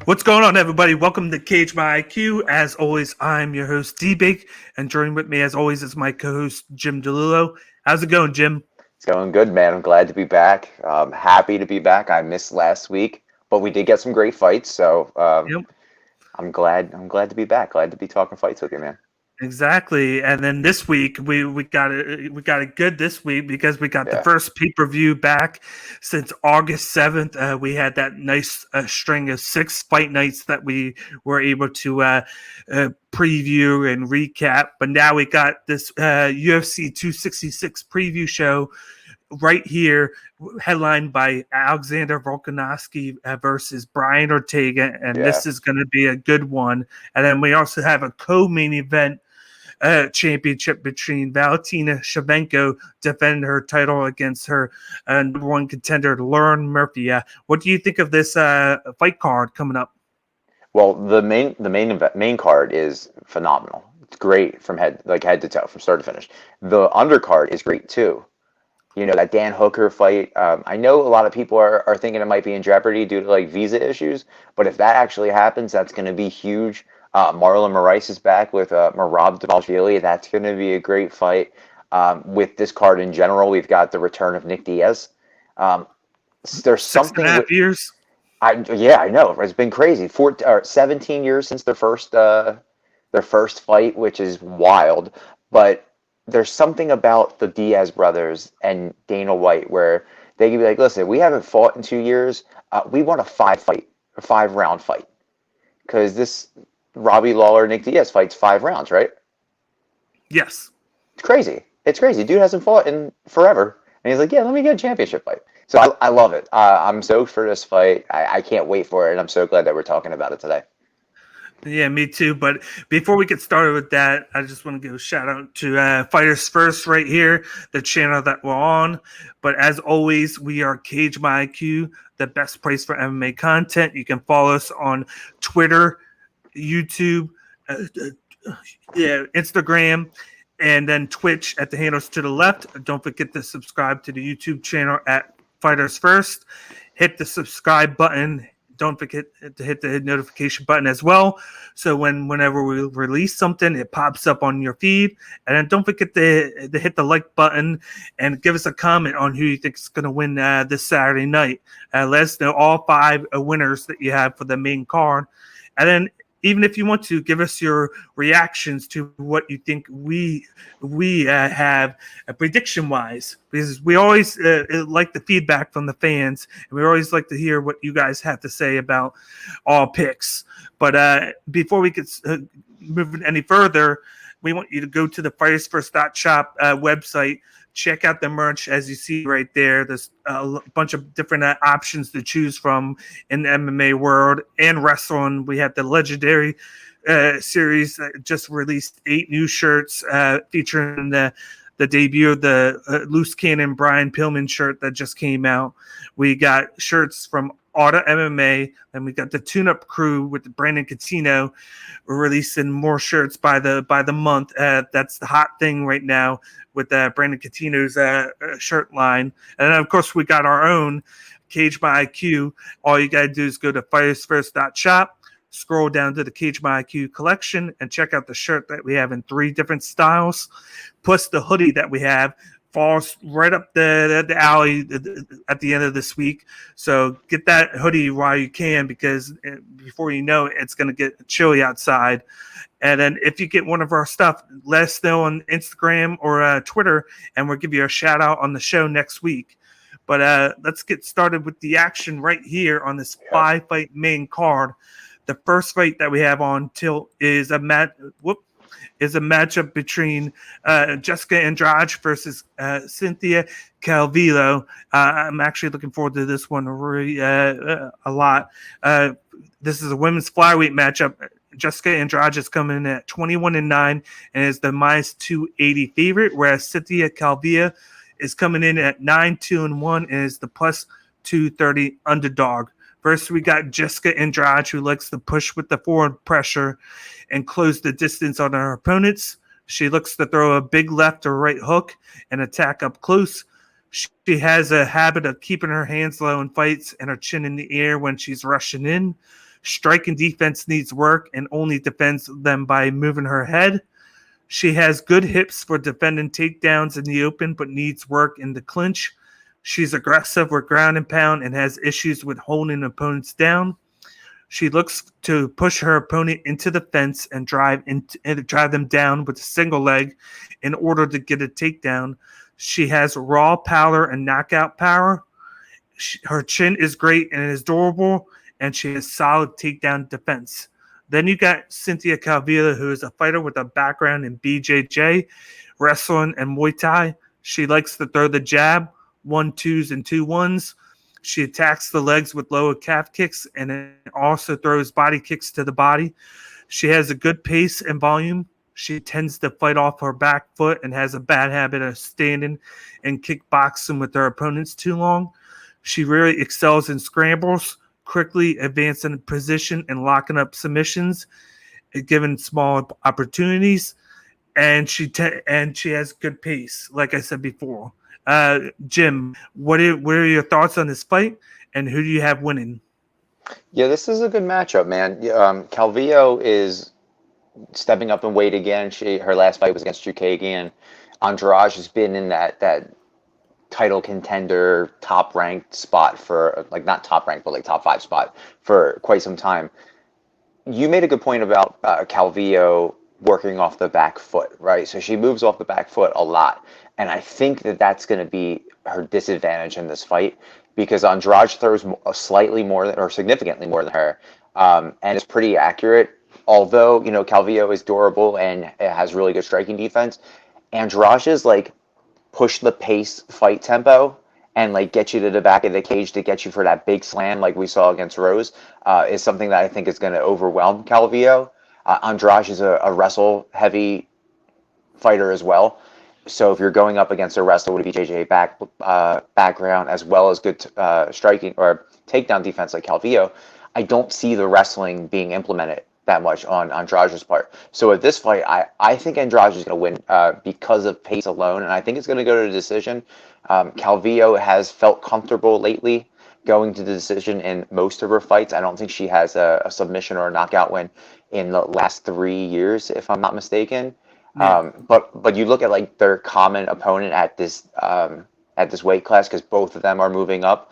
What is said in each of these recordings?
What's going on, everybody? Welcome to Cage My IQ. As always, I'm your host, D-Big, and joining with me, as always, is my co-host, Jim DiLullo. How's it going, Jim? It's going good, man. I'm glad to be back. Happy to be back. I missed last week, but we did get some great fights, so Yep. I'm glad. I'm glad to be back. Glad to be talking fights with you, man. Exactly, and then this week we got it good this week because we got the Yeah, first pay-per-view back since August 7th. We had that nice string of 6 fight nights that we were able to preview and recap. But now we got this UFC 266 preview show right here, headlined by Alexander Volkanovski versus Brian Ortega, and yeah. this is going to be a good one. And then we also have a co-main event championship between Valentina Shivenko defending her title against her number one contender, Lauren Murphy. What do you think of this fight card coming up? Well, the main card is phenomenal. It's great from head to toe, from start to finish. The undercard is great too. You know, that Dan Hooker fight. I know a lot of people are thinking it might be in jeopardy due to like visa issues, but if that actually happens, that's going to be huge. Marlon Moraes is back with Merab Dvalishvili. That's going to be a great fight. With this card in general, we've got the return of Nick Diaz. Um, there's Six and a something half with years. I know it's been crazy. 17 years since their first fight, which is wild. But there's something about the Diaz brothers and Dana White where they can be like, listen, we haven't fought in 2 years. We want a 5 round fight. Because this Robbie Lawler, Nick Diaz fight's 5 rounds, right? Yes. It's crazy. It's crazy. Dude hasn't fought in forever. And he's like, yeah, let me get a championship fight. So I love it. I'm stoked for this fight. I can't wait for it. And I'm so glad that we're talking about it today. Yeah, me too. But before we get started with that, I just want to give a shout out to Fighters First right here, the channel that we're on. But as always, we are Cage My IQ, the best place for MMA content. You can follow us on Twitter, YouTube, Instagram, and then Twitch at the handles to the left. Don't forget to subscribe to the YouTube channel at Fighters First. Hit the subscribe button. Don't forget to hit the notification button as well. So whenever we release something, it pops up on your feed. And then don't forget to hit the like button and give us a comment on who you think is going to win this Saturday night. Let us know all 5 winners that you have for the main card. And then even if you want to give us your reactions to what you think we have prediction wise, because we always like the feedback from the fans, and we always like to hear what you guys have to say about all picks. But before we get moving any further, we want you to go to the fightersfirst.shop website. Check out the merch as you see right there. There's a bunch of different options to choose from in the MMA world and wrestling. We have the legendary series that just released 8 new shirts featuring the debut of the Loose Cannon Brian Pillman shirt that just came out. We got shirts from Auto MMA, and we got the Tune Up Crew with Brandon Catino. We're releasing more shirts by the month. That's the hot thing right now with Brandon Catino's shirt line. And then, of course, we got our own Cage My IQ. All you got to do is go to fightersfirst.shop, scroll down to the Cage My IQ collection, and check out the shirt that we have in 3 different styles, plus the hoodie that we have. Falls right up the alley at the end of this week. So get that hoodie while you can, because before you know it, it's going to get chilly outside. And then if you get one of our stuff, let us know on Instagram or Twitter, and we'll give you a shout out on the show next week. But let's get started with the action right here on this Yeah. 5-fight main card. The first fight that we have on tilt is a matchup between Jessica Andrade versus Cynthia Calvillo. I'm actually looking forward to this one really, a lot. This is a women's flyweight matchup. Jessica Andrade is coming in at 21-9 and is the minus 280 favorite, whereas Cynthia Calvillo is coming in at 9-2-1 and is the plus 230 underdog. First, we got Jessica Andrade, who likes to push with the forward pressure and close the distance on her opponents. She looks to throw a big left or right hook and attack up close. She has a habit of keeping her hands low in fights and her chin in the air when she's rushing in. Strike and defense needs work and only defends them by moving her head. She has good hips for defending takedowns in the open, but needs work in the clinch. She's aggressive with ground and pound and has issues with holding opponents down. She looks to push her opponent into the fence and drive them down with a single leg in order to get a takedown. She has raw power and knockout power. Her chin is great and is durable, and she has solid takedown defense. Then you got Cynthia Cavilla, who is a fighter with a background in BJJ, wrestling, and Muay Thai. She likes to throw the jab, 1-2s and 2-1s. She attacks the legs with lower calf kicks and also throws body kicks to the body. She has a good pace and volume. She tends to fight off her back foot and has a bad habit of standing and kickboxing with her opponents too long. She really excels in scrambles, quickly advancing in position and locking up submissions, given small opportunities. And she has good pace, like I said before. Jim, what are your thoughts on this fight, and who do you have winning? Yeah, this is a good matchup, man. Calvillo is stepping up in weight again. Her last fight was against Chukagian. Andrade has been in that title contender, top ranked spot for, like, not top ranked, but like top 5 spot for quite some time. You made a good point about Calvillo working off the back foot, right? So she moves off the back foot a lot. And I think that that's going to be her disadvantage in this fight, because Andrade throws slightly more or significantly more than her, and is pretty accurate. Although, Calvillo is durable and has really good striking defense, Andrade's like push the pace fight tempo and like get you to the back of the cage to get you for that big slam like we saw against Rose is something that I think is going to overwhelm Calvillo. Andrade is a wrestle heavy fighter as well. So if you're going up against a wrestler with a BJJ background as well as good striking or takedown defense like Calvillo, I don't see the wrestling being implemented that much on Andrade's part. So at this fight, I think Andrade is going to win because of pace alone, and I think it's going to go to the decision. Calvillo has felt comfortable lately going to the decision in most of her fights. I don't think she has a submission or a knockout win in the last 3 years, if I'm not mistaken. Yeah. But you look at like their common opponent at this weight class, because both of them are moving up.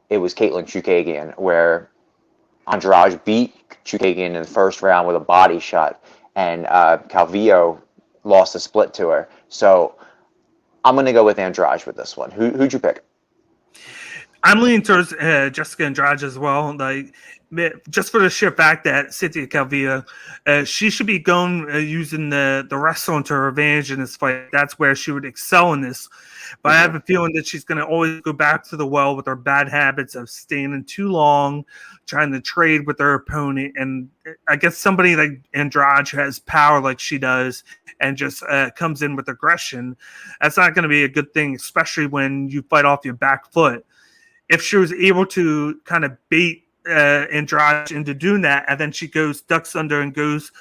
It was Caitlin Chukagian, where Andrade beat Chukagian in the first round with a body shot, and Calvillo lost a split to her. So I'm going to go with Andrade with this one. Who'd you pick? I'm leaning towards Jessica Andrade as well. Like, just for the sheer fact that Cynthia Cavilla, she should be going using the wrestling to her advantage in this fight. That's where she would excel in this. But I have a feeling that she's going to always go back to the well with her bad habits of standing too long, trying to trade with her opponent. And I guess somebody like Andrade who has power like she does and just comes in with aggression, that's not going to be a good thing, especially when you fight off your back foot. If she was able to kind of bait Andrade into doing that, and then she ducks under and goes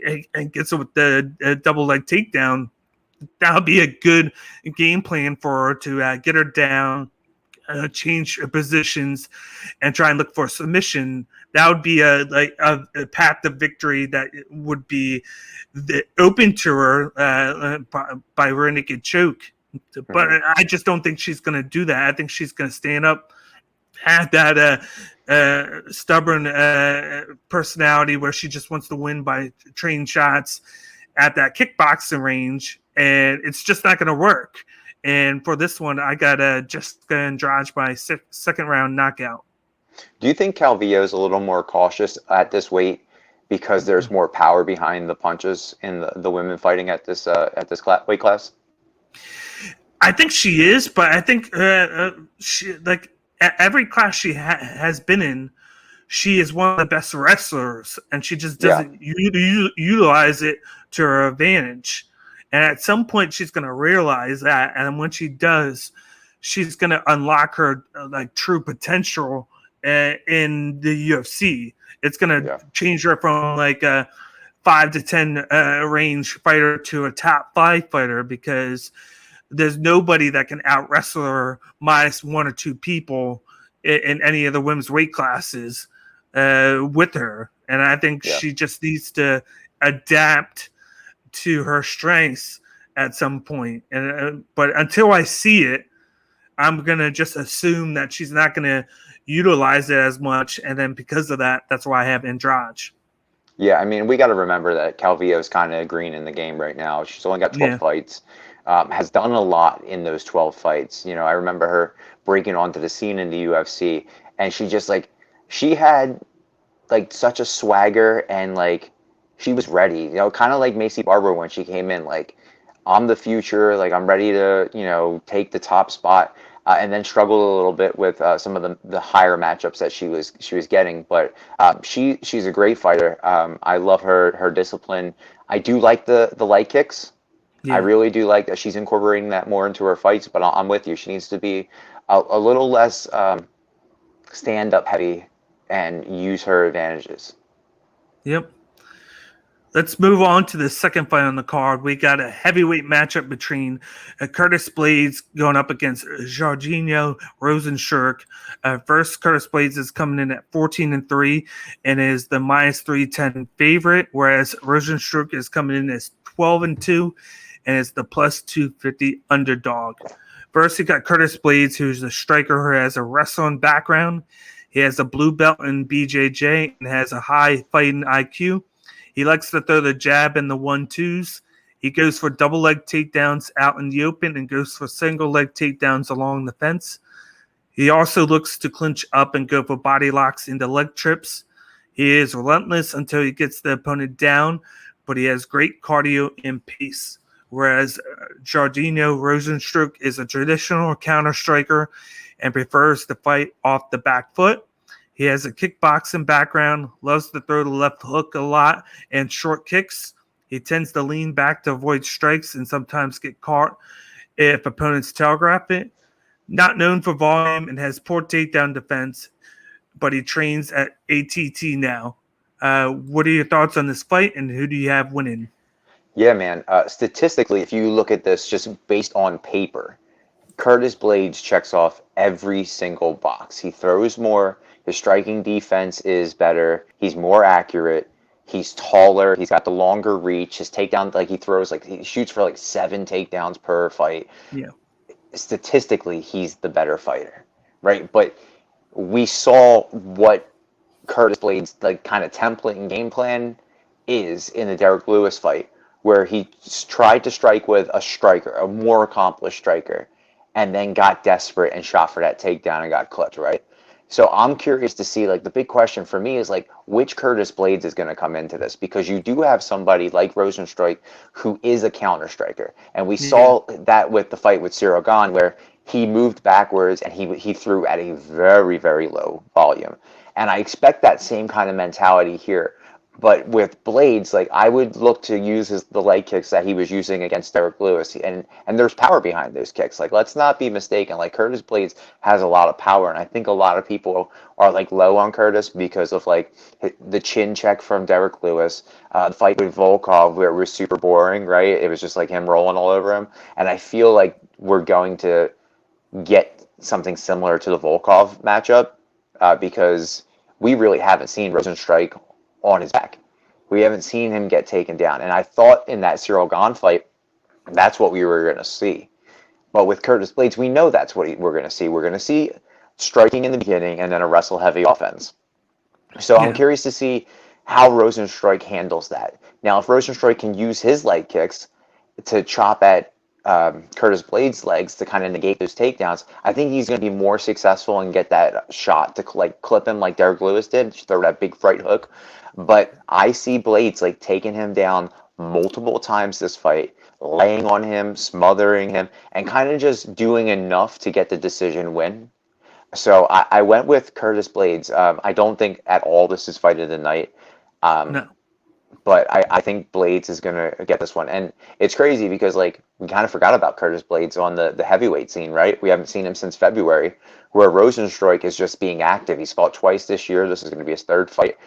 and gets it with the double leg takedown, that would be a good game plan for her to get her down, change positions, and try and look for a submission. That would be a path to victory that would be open to her by rear naked choke. But I just don't think she's going to do that. I think she's going to stand up, have that stubborn personality where she just wants to win by trading shots at that kickboxing range, and it's just not going to work. And for this one, I got Jessica Andrade by second round knockout. Do you think Calvillo is a little more cautious at this weight because there's more power behind the punches in the women fighting at this weight class? I think she is, but I think she, like, at every class she has been in, she is one of the best wrestlers, and she just doesn't utilize it to her advantage. And at some point, she's going to realize that, and when she does, she's going to unlock her like true potential in the UFC. It's going to change her from like a 5 to 10 range fighter to a top 5 fighter, because there's nobody that can out wrestle her minus 1 or 2 people in any of the women's weight classes. with her, and I think Yeah. she just needs to adapt to her strengths at some point. And but until I see it, I'm gonna just assume that she's not gonna utilize it as much, and then because of that, that's why I have Andrade. Yeah, I mean, we got to remember that Calvillo is kind of green in the game right now. She's only got 12 Yeah, fights, has done a lot in those 12 fights. You know, I remember her breaking onto the scene in the UFC, and she just like, she had like such a swagger and like she was ready, you know, kind of like Macy Barber when she came in, like I'm the future, like I'm ready to, you know, take the top spot, and then struggled a little bit with some of the higher matchups that she was getting, but she's a great fighter. I love her discipline. I do like the light kicks. I yeah. really do like that she's incorporating that more into her fights, but I'm with you. She needs to be a little less stand up heavy and use her advantages. Yep. Let's move on to the second fight on the card. We got a heavyweight matchup between Curtis Blaydes going up against Jairzinho Rozenstruik. First, Curtis Blaydes is coming in at 14-3 and is the minus 310 favorite, whereas Rozenstruik is coming in as 12-2 and is the plus 250 underdog. First, you got Curtis Blaydes, who's a striker who has a wrestling background. He has a blue belt in BJJ and has a high fighting IQ. He likes to throw the jab and the 1-2s. He goes for double leg takedowns out in the open and goes for single leg takedowns along the fence. He also looks to clinch up and go for body locks into leg trips. He is relentless until he gets the opponent down, but he has great cardio and pace. Whereas Jairzinho Rozenstruik is a traditional counter striker and prefers to fight off the back foot. He has a kickboxing background, loves to throw the left hook a lot and short kicks. He tends to lean back to avoid strikes and sometimes get caught if opponents telegraph it. Not known for volume and has poor takedown defense, but he trains at ATT now. What are your thoughts on this fight, and who do you have winning? Yeah, man. Statistically, if you look at this just based on paper, Curtis Blaydes checks off every single box. He throws more. His striking defense is better. He's more accurate. He's taller. He's got the longer reach. His takedown, like he shoots for like 7 takedowns per fight. Yeah, Statistically, he's the better fighter, right? But we saw what Curtis Blaydes' like kind of template and game plan is in the Derek Lewis fight, where he tried to strike with a striker, a more accomplished striker, and then got desperate and shot for that takedown and got clipped, right? So I'm curious to see, like, the big question for me is, like, which Curtis Blaydes is going to come into this? Because you do have somebody like Rozenstruik who is a counter striker. And we yeah, saw that with the fight with Cyril Gane, where he moved backwards and he threw at a very, very low volume. And I expect that same kind of mentality here. But with Blaydes, like I would look to use the leg kicks that he was using against Derek Lewis, and there's power behind those kicks. Like let's not be mistaken. Like Curtis Blaydes has a lot of power, and I think a lot of people are like low on Curtis because of like the chin check from Derek Lewis, the fight with Volkov where it was super boring, right? It was just like him rolling all over him, and I feel like we're going to get something similar to the Volkov matchup because we really haven't seen Rozenstruik on his back. We haven't seen him get taken down. And I thought in that Cyril Gane fight, that's what we were going to see. But with Curtis Blaydes, we know that's what we're going to see. We're going to see striking in the beginning and then a wrestle-heavy offense. So I'm yeah, curious to see how Rozenstruik handles that. Now, if Rozenstruik can use his leg kicks to chop at Curtis Blaydes' legs to kind of negate those takedowns, I think he's going to be more successful and get that shot to like clip him like Derek Lewis did, throw that big right hook. But I see Blaydes like taking him down multiple times this fight, laying on him, smothering him, and kind of just doing enough to get the decision win. So I went with Curtis Blaydes. I don't think at all this is fight of the night. Um, no, but I think Blaydes is gonna get this one, and it's crazy because like we kind of forgot about Curtis Blaydes on the heavyweight scene, right? We haven't seen him since February, where Rozenstruik is just being active. He's fought twice this year. This is going to be his third fight.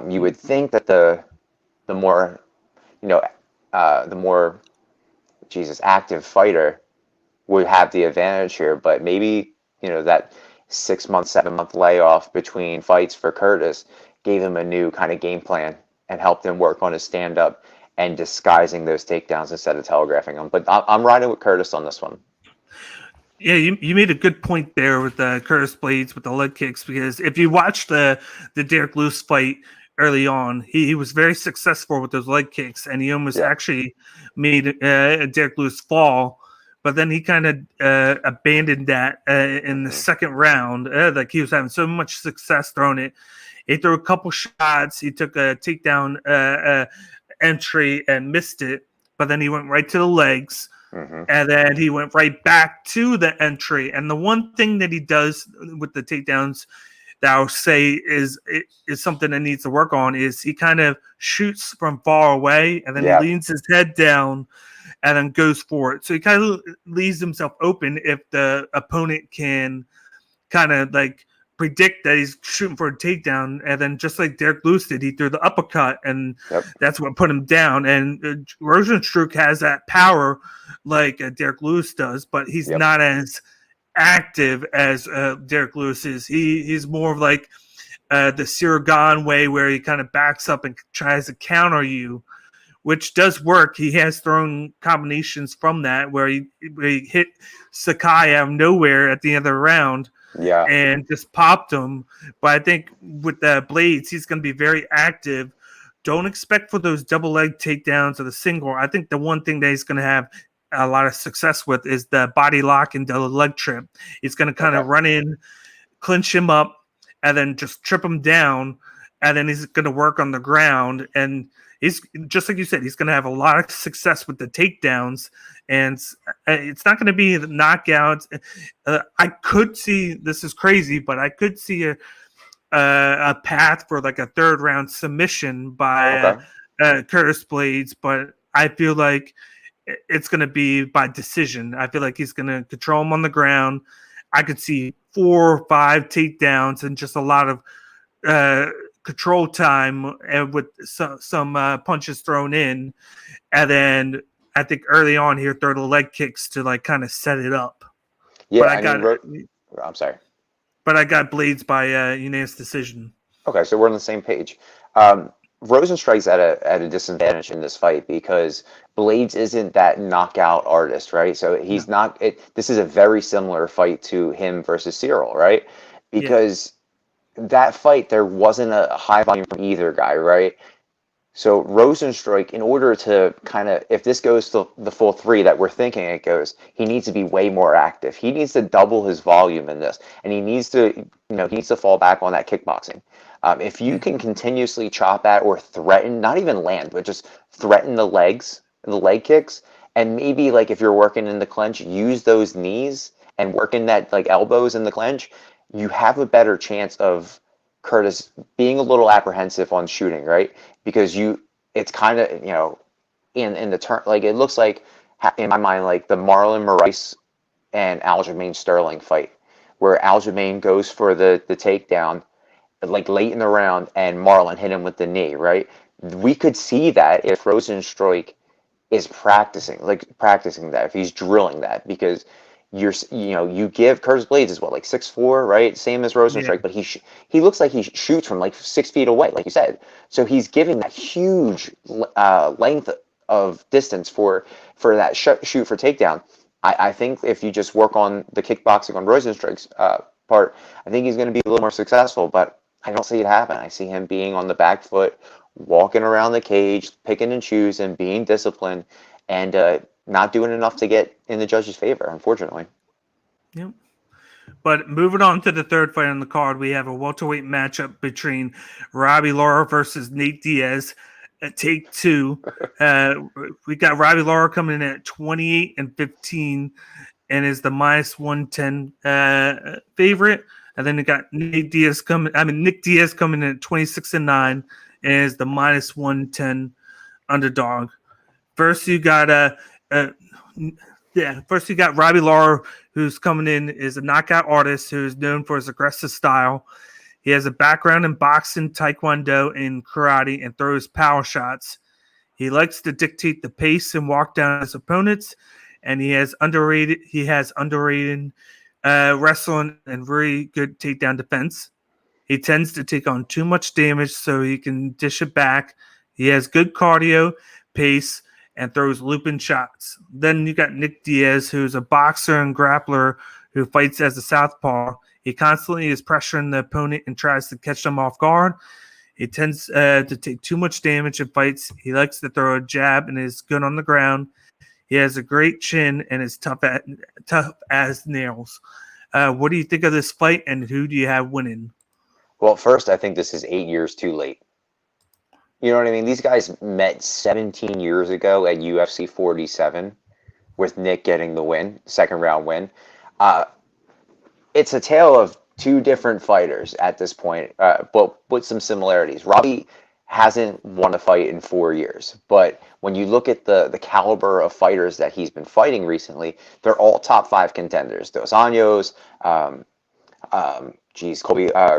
You would think that the more you know, the more active fighter would have the advantage here, but maybe that 6 month, 7 month layoff between fights for Curtis gave him a new kind of game plan and helped him work on his stand-up and disguising those takedowns instead of telegraphing them. But I'm riding with Curtis on this one. Yeah, you made a good point there with Curtis Blaydes with the leg kicks, because if you watch the Derek Lewis fight early on, he was very successful with those leg kicks, and he almost actually made Derek Lewis fall. But then he kind of abandoned that in the second round. Like he was having so much success throwing it. He threw a couple shots. He took a takedown entry and missed it, but then he went right to the legs. And then he went right back to the entry. And the one thing that he does with the takedowns that I'll say is something that needs to work on is he kind of shoots from far away, and then he leans his head down and then goes for it. So he kind of leaves himself open if the opponent can kind of like predict that he's shooting for a takedown, and then just like Derek Lewis did, he threw the uppercut, and that's what put him down. And Rozenstruik has that power like Derek Lewis does, but he's not as active as Derek Lewis is. He's more of like the Sirigan way, where he kind of backs up and tries to counter you, which does work. He has thrown combinations from that where he hit Sakai out of nowhere at the end of the round. And just popped him. But I think with the Blaydes, he's going to be very active. Don't expect for those double leg takedowns or the single. I think the one thing that he's going to have a lot of success with is the body lock and the leg trip. He's going to kind of run in, clinch him up, and then just trip him down. And then he's going to work on the ground. And he's just like you said, he's going to have a lot of success with the takedowns. And it's not going to be the knockouts. I could see, this is crazy, but I could see a path for like a third round submission by Curtis Blaydes, but I feel like it's going to be by decision. I feel like he's going to control him on the ground. I could see 4 or 5 takedowns and just a lot of control time and with some punches thrown in, and then I think early on here throw the leg kicks to like kind of set it up. Yeah, but I'm sorry, but I got Blaydes by unanimous decision. Okay, so we're on the same page. Rozenstruik's at a disadvantage in this fight because Blaydes isn't that knockout artist, right? So he's not. This is a very similar fight to him versus Cyril, right? Because that fight, there wasn't a high volume from either guy, right? So Rozenstruik, in order to kind of, if this goes to the full 3 that we're thinking it goes, he needs to be way more active. He needs to double his volume in this, and he needs to, he needs to fall back on that kickboxing. If you can continuously chop at or threaten, not even land, but just threaten the legs, the leg kicks, and maybe like if you're working in the clinch, use those knees and work in that like elbows in the clinch, you have a better chance of Curtis being a little apprehensive on shooting, right? Because it's kind of, in the turn, like it looks like in my mind, like the Marlon Moraes and Aljamain Sterling fight, where Aljamain goes for the takedown, like late in the round, and Marlon hit him with the knee, right? We could see that if Rozenstruik is practicing that, if he's drilling that, because you give Curtis Blaydes is what, like 6'4", right? Same as Rozenstruik, but he looks like he shoots from like 6 feet away, like you said. So he's giving that huge length of distance for that shoot for takedown. I think if you just work on the kickboxing on Rozenstruik's part, I think he's going to be a little more successful, but I don't see it happen. I see him being on the back foot, walking around the cage, picking and choosing, being disciplined, and not doing enough to get in the judge's favor, unfortunately. Yep. But moving on to the third fight on the card, we have a welterweight matchup between Robbie Laura versus Nate Diaz at take 2. We got Robbie Laura coming in at 28-15 and is the -110 favorite. And then we got Nick Diaz coming in at 26-9 and is the -110 underdog. First, you got Robbie Laura, who's coming in is a knockout artist who is known for his aggressive style. He has a background in boxing, taekwondo, and karate, and throws power shots. He likes to dictate the pace and walk down his opponents, and he has underrated wrestling and very good takedown defense. He tends to take on too much damage so he can dish it back. He has good cardio, pace, and throws looping shots. Then you got Nick Diaz, who's a boxer and grappler who fights as a southpaw. He constantly is pressuring the opponent and tries to catch them off guard. He tends to take too much damage in fights. He likes to throw a jab and is good on the ground. He has a great chin and is tough as nails. What do you think of this fight, and who do you have winning? Well, first, I think this is 8 years too late. You know what I mean? These guys met 17 years ago at UFC 47 with Nick getting the win, second round win. It's a tale of two different fighters at this point, but with some similarities. Robbie hasn't won a fight in 4 years, but when you look at the caliber of fighters that he's been fighting recently, they're all top 5 contenders. Dos Anjos,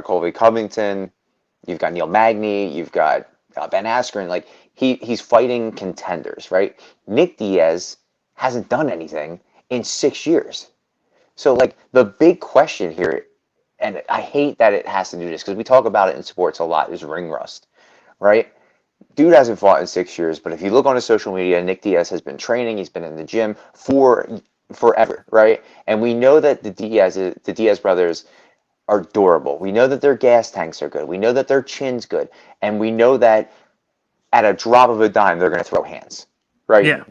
Colby Covington, you've got Neil Magny, you've got Ben Askren. Like he's fighting contenders, right? Nick Diaz hasn't done anything in 6 years. So like the big question here, and I hate that it has to do this because we talk about it in sports a lot, is ring rust, right? Dude hasn't fought in 6 years, but if you look on his social media, Nick Diaz has been training. He's been in the gym for forever, right? And we know that the Diaz brothers are durable. We know that their gas tanks are good. We know that their chin's good. And we know that at a drop of a dime, they're going to throw hands, right? Yeah.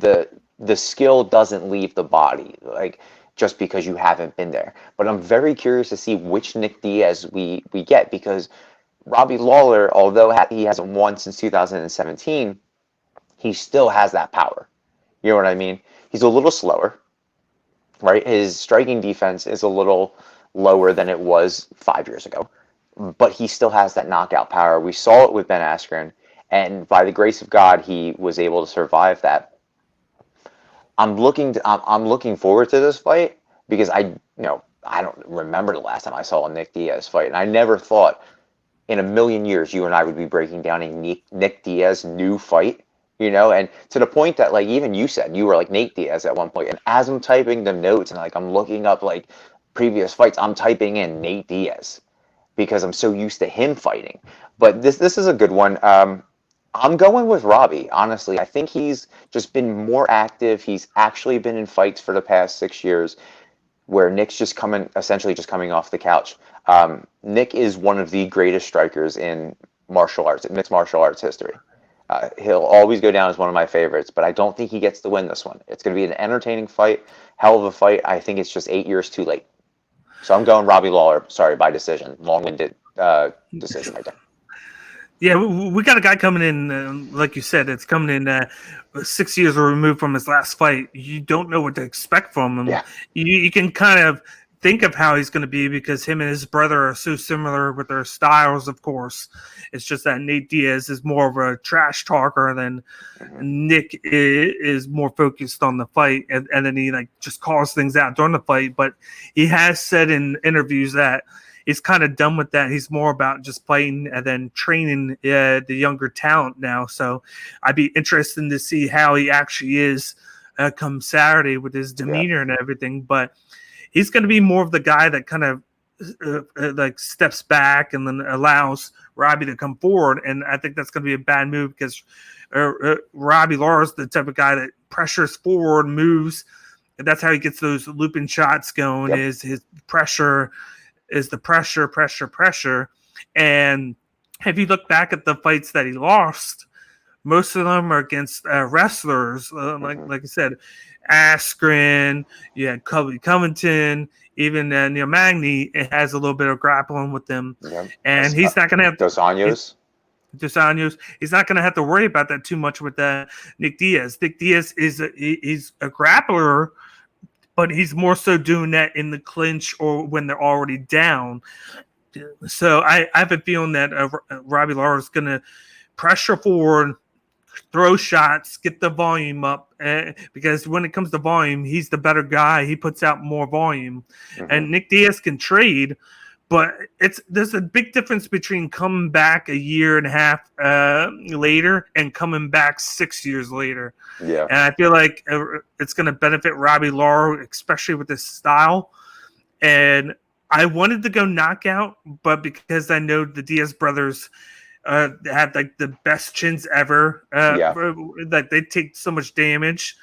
The skill doesn't leave the body, like just because you haven't been there. But I'm very curious to see which Nick Diaz we get, because Robbie Lawler, although he hasn't won since 2017, he still has that power. You know what I mean? He's a little slower, right? His striking defense is a little lower than it was 5 years ago, but he still has that knockout power. We saw it with Ben Askren, and by the grace of God, he was able to survive that. I'm looking forward to this fight because I don't remember the last time I saw a Nick Diaz fight, and I never thought in a million years you and I would be breaking down a Nick Diaz new fight, and to the point that, like, even you said you were like Nate Diaz at one point, and as I'm typing the notes and like I'm looking up like previous fights, I'm typing in Nate Diaz because I'm so used to him fighting. But this is a good one. I'm going with Robbie, honestly. I think he's just been more active. He's actually been in fights for the past 6 years where Nick's essentially just coming off the couch. Nick is one of the greatest strikers in mixed martial arts history. He'll always go down as one of my favorites, but I don't think he gets to win this one. It's going to be an entertaining fight, hell of a fight. I think it's just 8 years too late. So I'm going Robbie Lawler, by decision. Long-winded decision right there. Yeah, we got a guy coming in, like you said, it's coming in 6 years removed from his last fight. You don't know what to expect from him. Yeah. You can kind of think of how he's going to be because him and his brother are so similar with their styles, of course. It's just that Nate Diaz is more of a trash talker than Nick is more focused on the fight, and then he like just calls things out during the fight. But he has said in interviews that he's kind of done with that. He's more about just fighting and then training the younger talent now. So I'd be interested to see how he actually is come Saturday with his demeanor and everything. But he's going to be more of the guy that kind of like steps back and then allows Robbie to come forward. And I think that's going to be a bad move because Robbie Laura is the type of guy that pressures forward, moves. And that's how he gets those looping shots going. Is his pressure. Is the pressure. And if you look back at the fights that he lost, most of them are against wrestlers, like I said, Askren, you had Colby Covington, even Neil Magny. It has a little bit of grappling with them. Yep. And he's not going to have Dos Anjos. He's not going to have to worry about that too much with Nick Diaz. Nick Diaz he's a grappler, but he's more so doing that in the clinch or when they're already down. So I have a feeling that Robbie Laura is going to pressure forward, throw shots, get the volume up, because when it comes to volume, he's the better guy. He puts out more volume. And Nick Diaz can trade, but there's a big difference between coming back a year and a half later and coming back 6 years later. Yeah. And I feel like it's going to benefit Robbie Laura, especially with this style. And I wanted to go knockout, but because I know the Diaz brothers had like the best chins ever, that they take so much damage.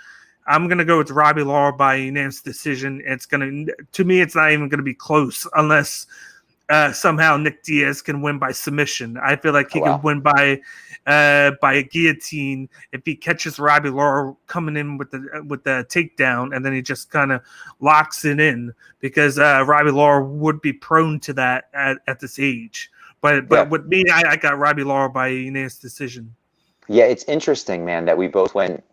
I'm gonna go with Robbie Laura by unanimous decision. To me, it's not even gonna be close unless somehow Nick Diaz can win by submission. I feel like he can win by a guillotine if he catches Robbie Laura coming in with the takedown, and then he just kind of locks it in because Robbie Laura would be prone to that at this age. But with me, I got Robbie Laura by unanimous decision. Yeah, it's interesting, man, that we both went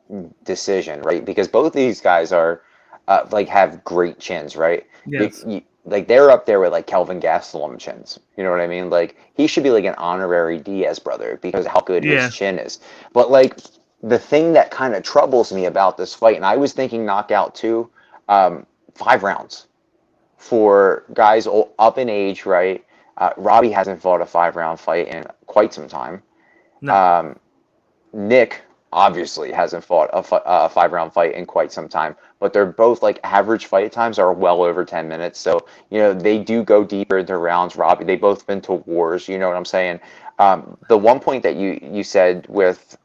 decision, right? Because both of these guys are like have great chins, right? Yes. Like they're up there with like Kelvin Gastelum chins. You know what I mean? Like he should be like an honorary Diaz brother because of how good his chin is. But like the thing that kind of troubles me about this fight, and I was thinking knockout too, 5 rounds for guys up in age, right? Robbie hasn't fought a 5-round fight in quite some time. No. Nick obviously hasn't fought a 5-round fight in quite some time, but they're both like average fight times are well over 10 minutes. So, they do go deeper into rounds. Robbie, they both been to wars. You know what I'm saying? The one point that you said with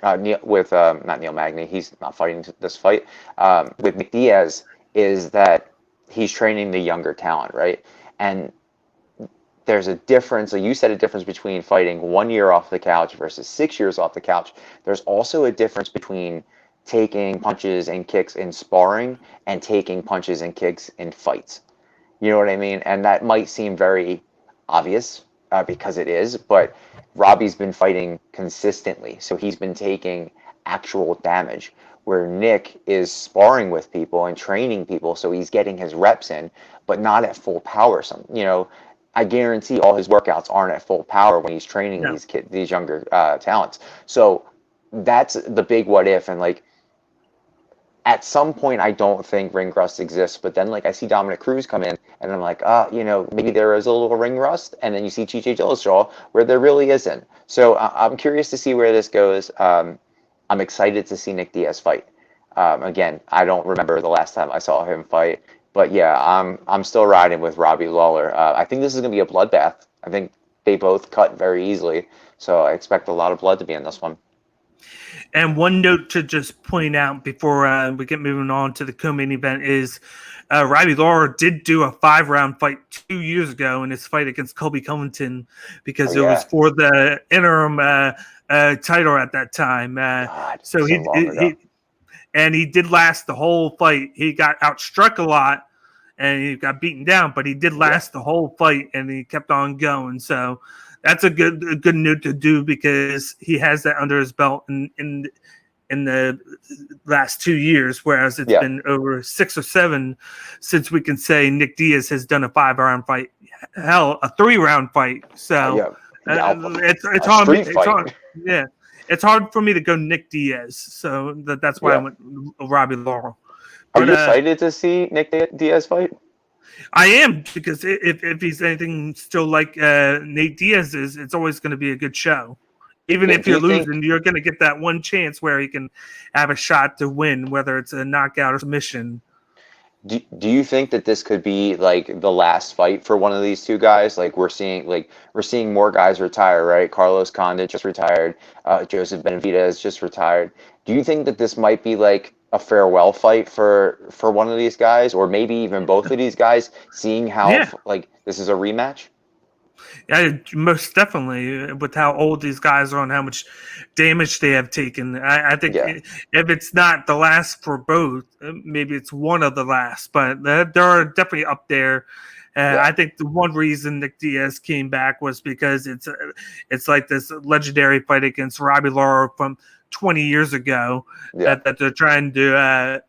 not Neil Magny, he's not fighting this fight, with Nick Diaz is that he's training the younger talent, right? And there's a difference. You said a difference between fighting 1 year off the couch versus 6 years off the couch. There's also a difference between taking punches and kicks in sparring and taking punches and kicks in fights. You know what I mean? And that might seem very obvious because it is, but Robbie's been fighting consistently, so he's been taking actual damage. Where Nick is sparring with people and training people, so he's getting his reps in, but not at full power. I guarantee all his workouts aren't at full power when he's training these younger talents. So that's the big what if. And like at some point, I don't think ring rust exists. But then like I see Dominic Cruz come in, and I'm like, maybe there is a little ring rust. And then you see TJ Dillashaw where there really isn't. So I'm curious to see where this goes. I'm excited to see Nick Diaz fight. Again, I don't remember the last time I saw him fight. But yeah, I'm still riding with Robbie Lawler. I think this is going to be a bloodbath. I think they both cut very easily, so I expect a lot of blood to be in this one. And one note to just point out before we get moving on to the co-main event is Robbie Laura did do a 5-round fight 2 years ago in his fight against Colby Covington because it was for the interim title at that time. So he did last the whole fight. He got outstruck a lot and he got beaten down, but he did last the whole fight and he kept on going. So that's a good note to do because he has that under his belt in the last 2 years, whereas it's been over 6 or 7 since we can say Nick Diaz has done a 5-round fight. Hell, a 3-round fight. So it's hard. Yeah. It's hard for me to go Nick Diaz, so that's why I went Robbie Laura. Are you excited to see Nick Diaz fight? I am, because if he's anything still like Nate Diaz is, it's always going to be a good show. Even if you're losing, you're going to get that one chance where he can have a shot to win, whether it's a knockout or submission. Do you think that this could be like the last fight for one of these two guys? Like we're seeing more guys retire, right? Carlos Condit just retired. Joseph Benavidez just retired. Do you think that this might be like a farewell fight for one of these guys, or maybe even both of these guys, seeing how like this is a rematch? Yeah, most definitely. With how old these guys are and how much damage they have taken, I think if it's not the last for both, maybe it's one of the last. But they're definitely up there. I think the one reason Nick Diaz came back was because it's like this legendary fight against Robbie Laura from 20 years ago that they're trying to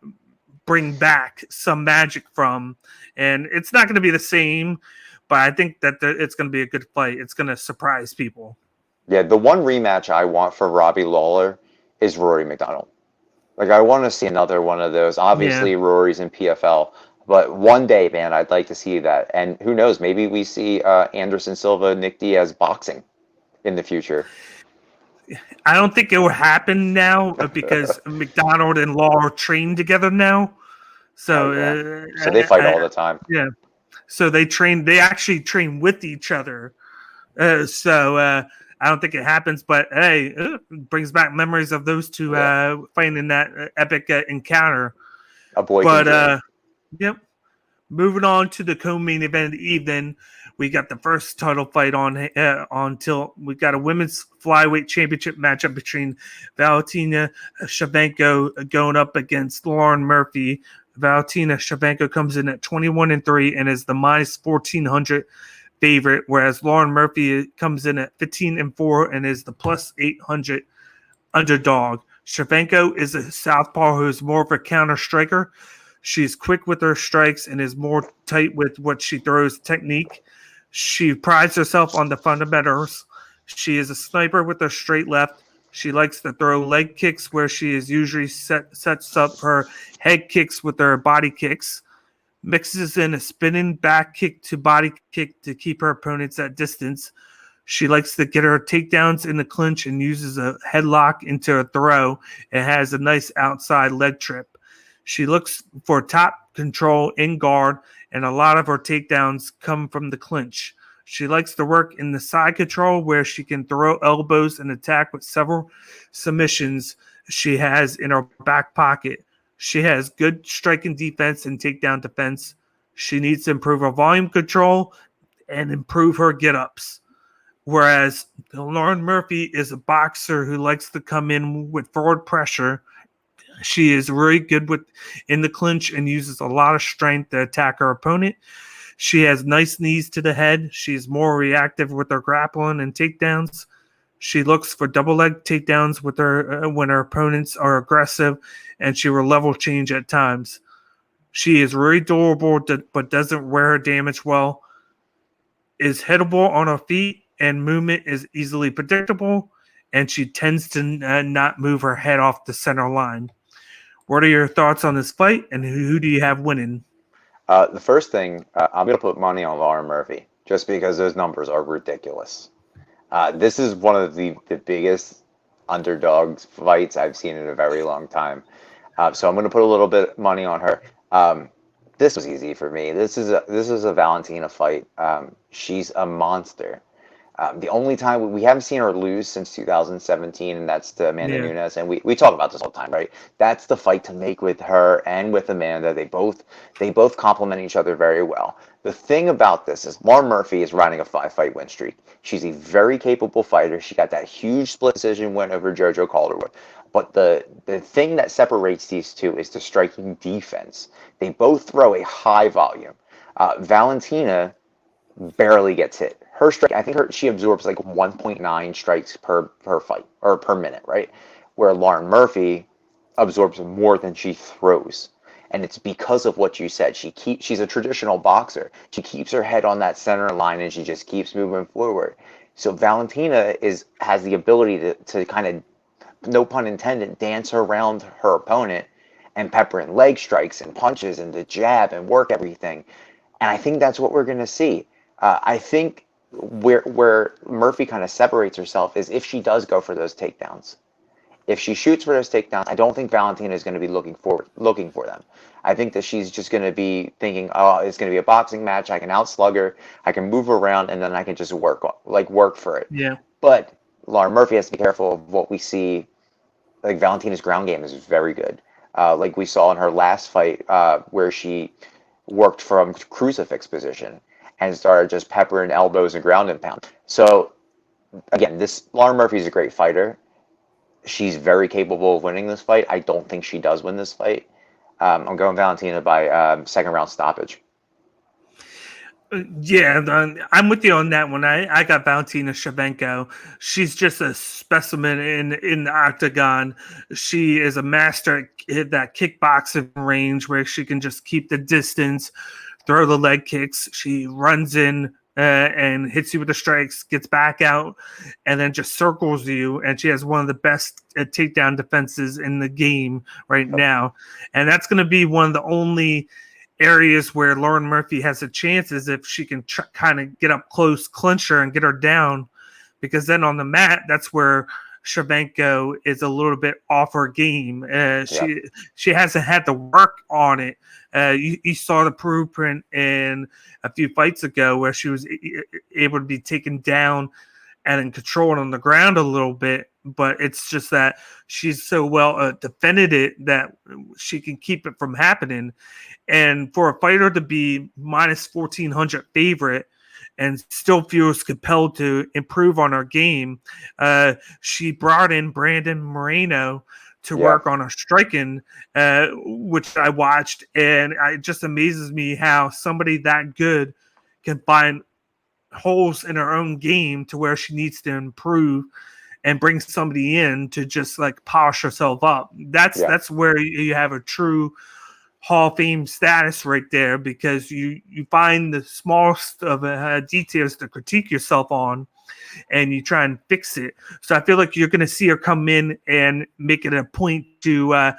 bring back some magic from, and it's not going to be the same. But I think that it's going to be a good fight. It's going to surprise people. Yeah, the one rematch I want for Robbie Lawler is Rory McDonald. Like, I want to see another one of those. Obviously, Rory's in PFL. But one day, man, I'd like to see that. And who knows, maybe we see Anderson Silva, Nick Diaz boxing in the future. I don't think it will happen now because McDonald and Lawler train together now. So, so they fight all the time. Yeah. So they actually train with each other. So I don't think it happens, but hey, it brings back memories of those two fighting in that epic encounter. A boy can dream. Yep. Moving on to the co-main event of the evening, we got the first title fight until we got a women's flyweight championship matchup between Valentina Shivenko going up against Lauren Murphy. Valentina Shivenko comes in at 21-3 and is the minus 1400 favorite, whereas Lauren Murphy comes in at 15-4 and is the plus 800 underdog. Shevchenko is a southpaw who is more of a counter striker. She's quick with her strikes and is more tight with what she throws technique. She prides herself on the fundamentals. She is a sniper with her straight left. She likes to throw leg kicks where she is usually sets up her head kicks with her body kicks. Mixes in a spinning back kick to body kick to keep her opponents at distance. She likes to get her takedowns in the clinch and uses a headlock into a throw and has a nice outside leg trip. She looks for top control in guard, and a lot of her takedowns come from the clinch. She likes to work in the side control where she can throw elbows and attack with several submissions she has in her back pocket. She has good striking defense and takedown defense. She needs to improve her volume control and improve her get-ups. Whereas Lauren Murphy is a boxer who likes to come in with forward pressure. She is really good in the clinch and uses a lot of strength to attack her opponent. She has nice knees to the head. She's more reactive with her grappling and takedowns. She looks for double leg takedowns with her when her opponents are aggressive, and she will level change at times. She is really durable, but doesn't wear her damage well. Is hittable on her feet, and movement is easily predictable, and she tends to not move her head off the center line. What are your thoughts on this fight, and who do you have winning? The first thing, I'm going to put money on Lauren Murphy, just because those numbers are ridiculous. This is one of the biggest underdogs fights I've seen in a very long time. So I'm going to put a little bit of money on her. This was easy for me. This is a Valentina fight. She's a monster. The only time we haven't seen her lose since 2017, and that's to Amanda Nunes. And we talk about this all the time, right? That's the fight to make with her and with Amanda. They both complement each other very well. The thing about this is Lauren Murphy is riding a 5-fight win streak. She's a very capable fighter. She got that huge split decision win over JoJo Calderwood. But the thing that separates these two is the striking defense. They both throw a high volume. Valentina barely gets hit. Her strike, I think she absorbs like 1.9 strikes per fight or per minute, right? Where Lauren Murphy absorbs more than she throws. And it's because of what you said. She's a traditional boxer. She keeps her head on that center line and she just keeps moving forward. So Valentina has the ability to kind of, no pun intended, dance around her opponent and pepper in leg strikes and punches and the jab and work everything. And I think that's what we're going to see. I think where Murphy kind of separates herself is if she does go for those takedowns. If she shoots for those takedowns, I don't think Valentina is going to be looking for them. I think that she's just going to be thinking, oh, it's going to be a boxing match. I can outslug her, I can move her around, and then I can just work for it. Yeah. But Lauren Murphy has to be careful of what we see. Like Valentina's ground game is very good. Like we saw in her last fight, where she worked from crucifix position and started just peppering elbows and ground and pound. So again, Lauren Murphy is a great fighter. She's very capable of winning this fight. I don't think she does win this fight. I'm going Valentina by second round stoppage. Yeah, I'm with you on that one. I got Valentina Shivenko. She's just a specimen in the octagon. She is a master at that kickboxing range where she can just keep the distance, throw the leg kicks. She runs in and hits you with the strikes, gets back out, and then just circles you. And she has one of the best takedown defenses in the game right now. And that's going to be one of the only areas where Lauren Murphy has a chance is if she can kind of get up close, clinch her, and get her down. Because then on the mat, that's where Shivenko is a little bit off her game. She hasn't had to work on it. You saw the blueprint in a few fights ago where she was able to be taken down and controlled on the ground a little bit, but it's just that she's so well defended it that she can keep it from happening. And for a fighter to be minus 1,400 favorite and still feels compelled to improve on her game, she brought in Brandon Moreno to work on her striking, which I watched, and it just amazes me how somebody that good can find holes in her own game to where she needs to improve and bring somebody in to just like polish herself up. That's where you have a true Hall of Fame status right there, because you find the smallest of details to critique yourself on and you try and fix it. So I feel like you're going to see her come in and make it a point to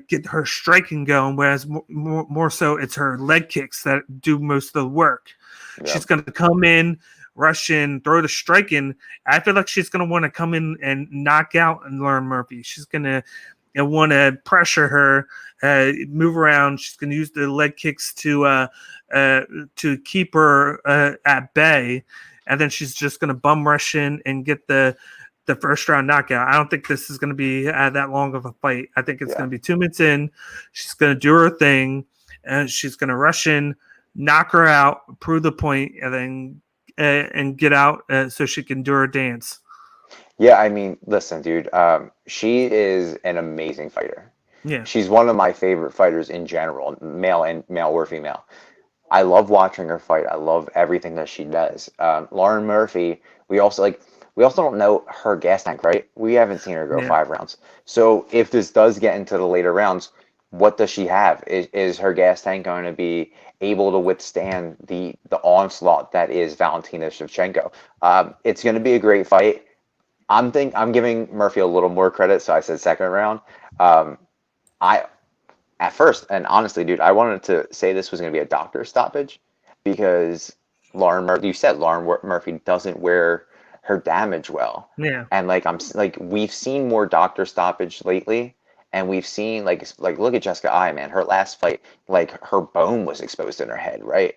get her striking going, whereas more so it's her leg kicks that do most of the work. She's going to come in, rush in, throw the strike in. I feel like she's going to want to come in and knock out Lauren Murphy. She's going to want to pressure her, move around. She's going to use the leg kicks to keep her at bay, and then she's just going to bum rush in and get the first round knockout. I don't think this is going to be that long of a fight. I think it's going to be 2 minutes in. She's going to do her thing, and she's going to rush in, knock her out, prove the point, and then and get out so she can do her dance. Yeah, I mean, listen, dude. She is an amazing fighter. Yeah, she's one of my favorite fighters in general, male or female. I love watching her fight. I love everything that she does. Lauren Murphy, we also don't know her gas tank, right? We haven't seen her go 5 rounds. So if this does get into the later rounds, what does she have? Is her gas tank going to be able to withstand the onslaught that is Valentina Shivenko? It's going to be a great fight. I'm giving Murphy a little more credit, so I said second round. At first, and honestly, dude, I wanted to say this was going to be a doctor stoppage because you said Lauren Murphy doesn't wear her damage well. Yeah. And we've seen more doctor stoppage lately, and we've seen like look at Jessica Ai, man. Her last fight, like her bone was exposed in her head, right?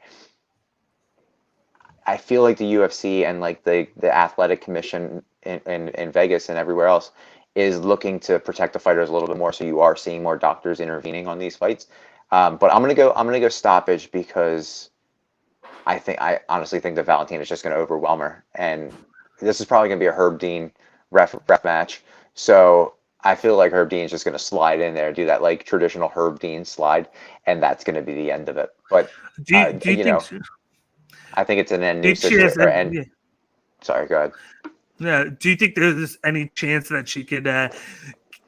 I feel like the UFC and like the athletic commission in Vegas and everywhere else is looking to protect the fighters a little bit more, so you are seeing more doctors intervening on these fights. But I'm gonna go stoppage because I honestly think that Valentina is just gonna overwhelm her, and this is probably gonna be a Herb Dean ref match. So I feel like Herb Dean's just gonna slide in there, do that like traditional Herb Dean slide, and that's gonna be the end of it. But do you think? I think it's an end new situation. Sorry, go ahead. Yeah. Do you think there's any chance that she could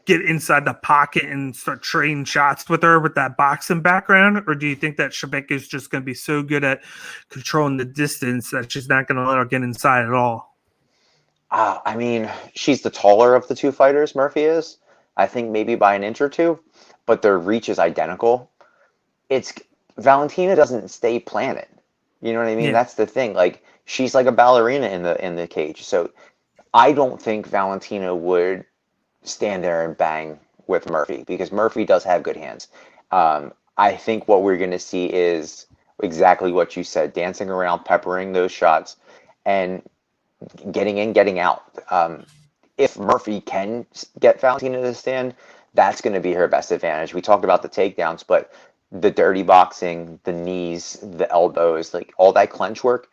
get inside the pocket and start trading shots with her with that boxing background? Or do you think that Shivenko is just going to be so good at controlling the distance that she's not going to let her get inside at all? I mean, she's the taller of the two fighters, Murphy is. I think maybe by an inch or two, but their reach is identical. Valentina doesn't stay planted. You know what I mean? Yeah. That's the thing. Like, she's like a ballerina in the cage. So I don't think Valentina would stand there and bang with Murphy because Murphy does have good hands. I think what we're going to see is exactly what you said, dancing around, peppering those shots, and getting in, getting out. If Murphy can get Valentina to stand, that's going to be her best advantage. We talked about the takedowns, but the dirty boxing, the knees, the elbows, like all that clench work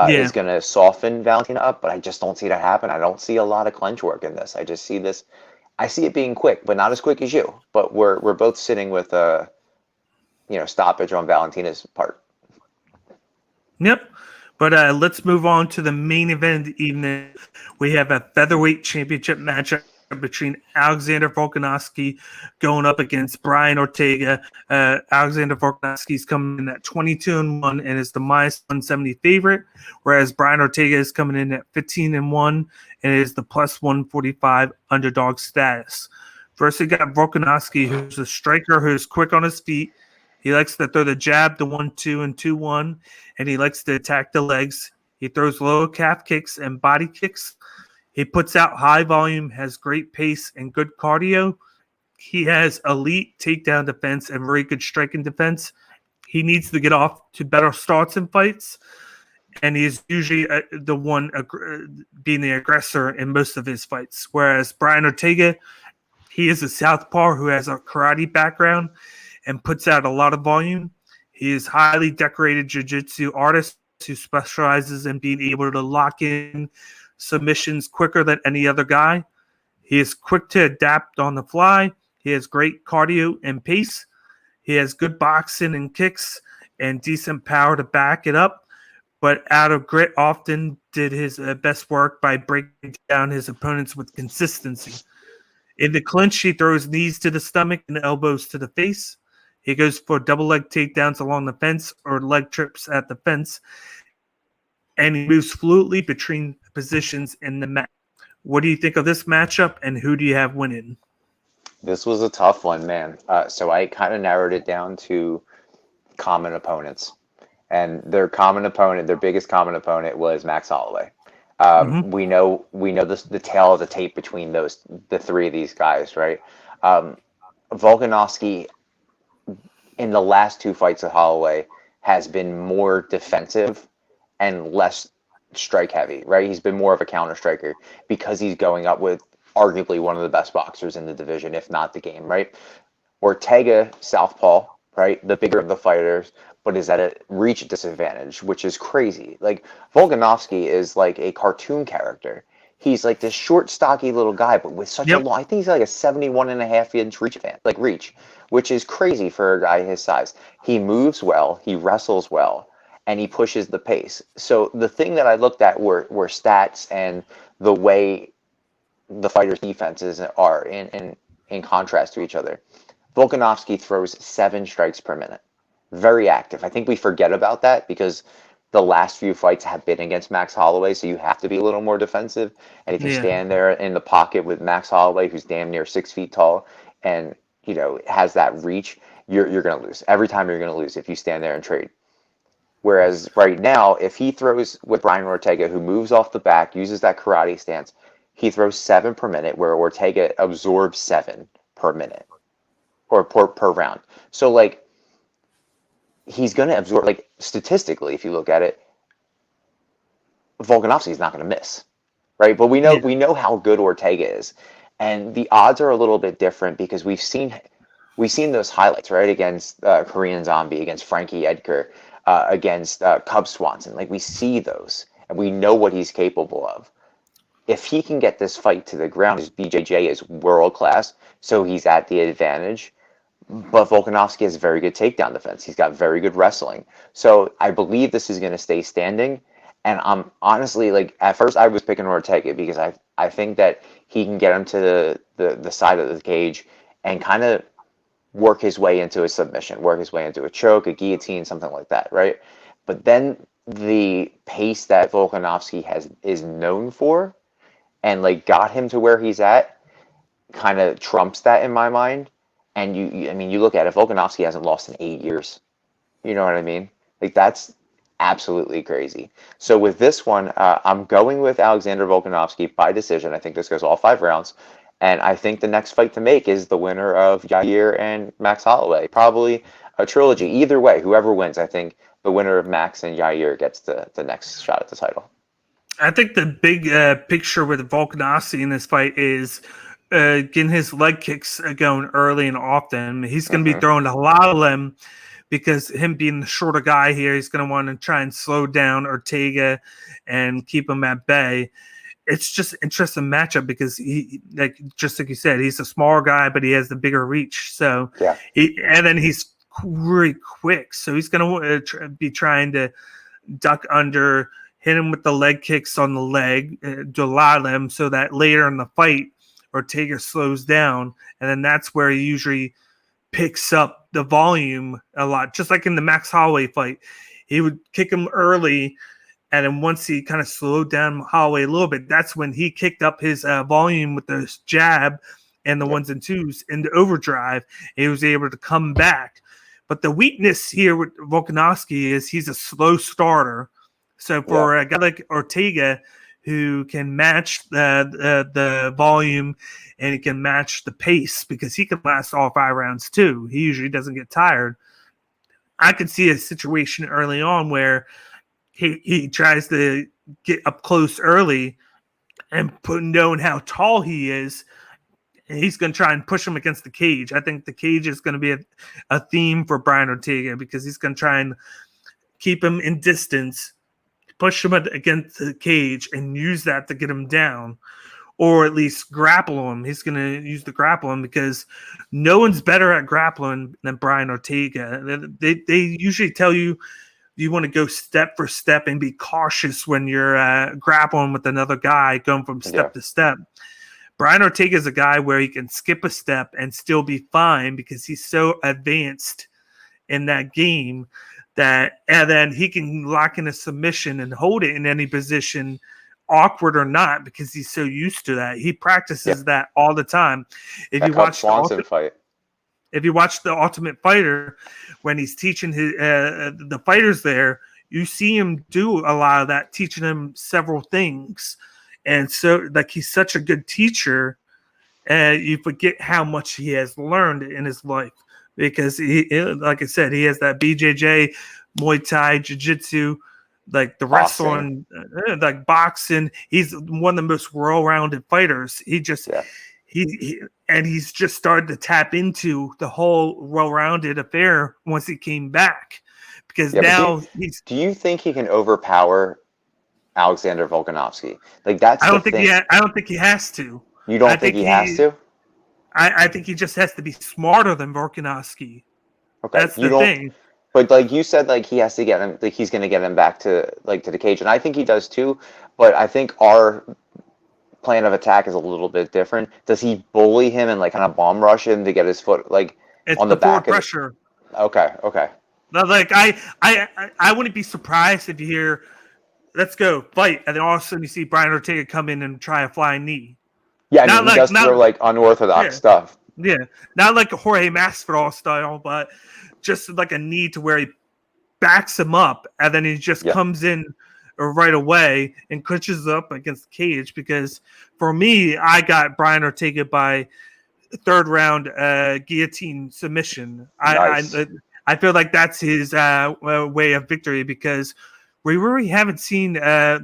is going to soften Valentina up, but I just don't see that happen. I don't see a lot of clench work in this. I just see this. I see it being quick, but not as quick as you. But we're both sitting with a stoppage on Valentina's part. Yep. But let's move on to the main event of the evening. We have a featherweight championship matchup between Alexander Volkanovski going up against Brian Ortega. Alexander Volkanovski is coming in at 22-1 and is the minus 170 favorite, whereas Brian Ortega is coming in at 15-1 and is the plus 145 underdog status. First, we got Volkanovski, who's a striker who's quick on his feet. He likes to throw the jab, the 1-2 and 2-1, and he likes to attack the legs. He throws low calf kicks and body kicks. He puts out high volume, has great pace and good cardio. He has elite takedown defense and very good striking defense. He needs to get off to better starts in fights, and he's usually the one being the aggressor in most of his fights. Whereas Brian Ortega, he is a southpaw who has a karate background and puts out a lot of volume. He is highly decorated jiu-jitsu artist who specializes in being able to lock in submissions quicker than any other guy. He is quick to adapt on the fly. He has great cardio and pace. He has good boxing and kicks and decent power to back it up, but out of grit often did his best work by breaking down his opponents with consistency. In the clinch, he throws knees to the stomach and elbows to the face. He goes for double leg takedowns along the fence or leg trips at the fence, and he moves fluidly between positions in the mat. What do you think of this matchup, and who do you have winning? This was a tough one, man. So I kind of narrowed it down to common opponents. And their biggest common opponent was Max Holloway. We know the tale of the tape between the three of these guys, right? Volkanovski, in the last two fights of Holloway, has been more defensive and less strike heavy, right? He's been more of a counter striker because he's going up with arguably one of the best boxers in the division, if not the game, right? Ortega, southpaw, right? The bigger of the fighters, but is at a reach disadvantage, which is crazy. Like, Volkanovski is like a cartoon character. He's like this short, stocky little guy, but with such a long, I think he's like a 71.5-inch reach, which is crazy for a guy his size. He moves well, he wrestles well, and he pushes the pace. So the thing that I looked at were stats and the way the fighters' defenses are in contrast to each other. Volkanovski throws 7 strikes per minute. Very active. I think we forget about that because the last few fights have been against Max Holloway, so you have to be a little more defensive. And if you stand there in the pocket with Max Holloway, who's damn near 6 feet tall, and has that reach, you're going to lose. Every time you're going to lose if you stand there and trade. Whereas right now, if he throws with Brian Ortega, who moves off the back, uses that karate stance, he throws 7 per minute, where Ortega absorbs 7 per minute or per round. So, like, he's going to absorb, like, statistically, if you look at it, Volkanovski is not going to miss, right? But we know how good Ortega is, and the odds are a little bit different because we've seen those highlights, right, against Korean Zombie, against Frankie Edgar, against Cub Swanson. Like, we see those, and we know what he's capable of. If he can get this fight to the ground, his BJJ is world class, so he's at the advantage. But Volkanovski has very good takedown defense. He's got very good wrestling. So I believe this is going to stay standing. And I'm honestly, like, at first I was picking Ortega because I think that he can get him to the side of the cage and kind of work his way into a submission, work his way into a choke, a guillotine, something like that, right? But then the pace that Volkanovski is known for and, like, got him to where he's at kind of trumps that in my mind. And you look at it, Volkanovski hasn't lost in 8 years. You know what I mean? Like, that's absolutely crazy. So with this one, I'm going with Alexander Volkanovski by decision. I think this goes all 5 rounds. And I think the next fight to make is the winner of Yair and Max Holloway. Probably a trilogy. Either way, whoever wins, I think the winner of Max and Yair gets the next shot at the title. I think the big picture with Volkanovski in this fight is getting his leg kicks going early and often. He's going to be throwing a lot of them because him being the shorter guy here, he's going to want to try and slow down Ortega and keep him at bay. It's just an interesting matchup because he, like you said, he's a smaller guy, but he has the bigger reach. So and then he's really quick. So he's going to be trying to duck under, hit him with the leg kicks on the leg, do a lot of them so that later in the fight, Ortega slows down, and then that's where he usually picks up the volume a lot. Just like in the Max Holloway fight, he would kick him early, and then once he kind of slowed down Holloway a little bit, that's when he kicked up his volume with the jab and the ones and twos in the overdrive. He was able to come back. But the weakness here with Volkanovski is he's a slow starter. So for a guy like Ortega, who can match the volume, and he can match the pace, because he can last all 5 rounds too. He usually doesn't get tired. I could see a situation early on where he tries to get up close early and knowing how tall he is, and he's going to try and push him against the cage. I think the cage is going to be a theme for Brian Ortega, because he's going to try and keep him in distance, push him against the cage, and use that to get him down, or at least grapple him. He's going to use the grappling, because no one's better at grappling than Brian Ortega. They usually tell you want to go step for step and be cautious when you're grappling with another guy, going from step to step. Brian Ortega is a guy where he can skip a step and still be fine, because he's so advanced in that game and then he can lock in a submission and hold it in any position, awkward or not, because he's so used to that. He practices that all the time. If you watch Swanson fight, if you watch The Ultimate Fighter, when he's teaching the fighters there, you see him do a lot of that, teaching them several things. And so, like, he's such a good teacher, and you forget how much he has learned in his life, because like I said, he has that BJJ, Muay Thai, Jiu-Jitsu, like the wrestling, like boxing. He's one of the most well-rounded fighters. He's just started to tap into the whole well-rounded affair once he came back, because now do you think he can overpower Alexander Volkanovski? Like, that's I don't think he has to. You don't think he has to? I think he just has to be smarter than Volkanovski. Okay, that's the thing. But like you said, like he has to get him, like he's going to get him back to the cage, and I think he does too. But I think our plan of attack is a little bit different. Does he bully him and like kind of bomb rush him to get his foot on the back? Pressure. Okay. Like I wouldn't be surprised if you hear, "Let's go fight," and then all of a sudden you see Brian Ortega come in and try a flying knee. Yeah, I mean, he does throw like unorthodox stuff. Yeah, not like a Jorge Masvidal style, but just like a knee to where he backs him up, and then he just comes in right away and clinches up against the cage. Because for me, I got Brian Ortega by 3rd round guillotine submission. Nice. I feel like that's his way of victory, because we really haven't seen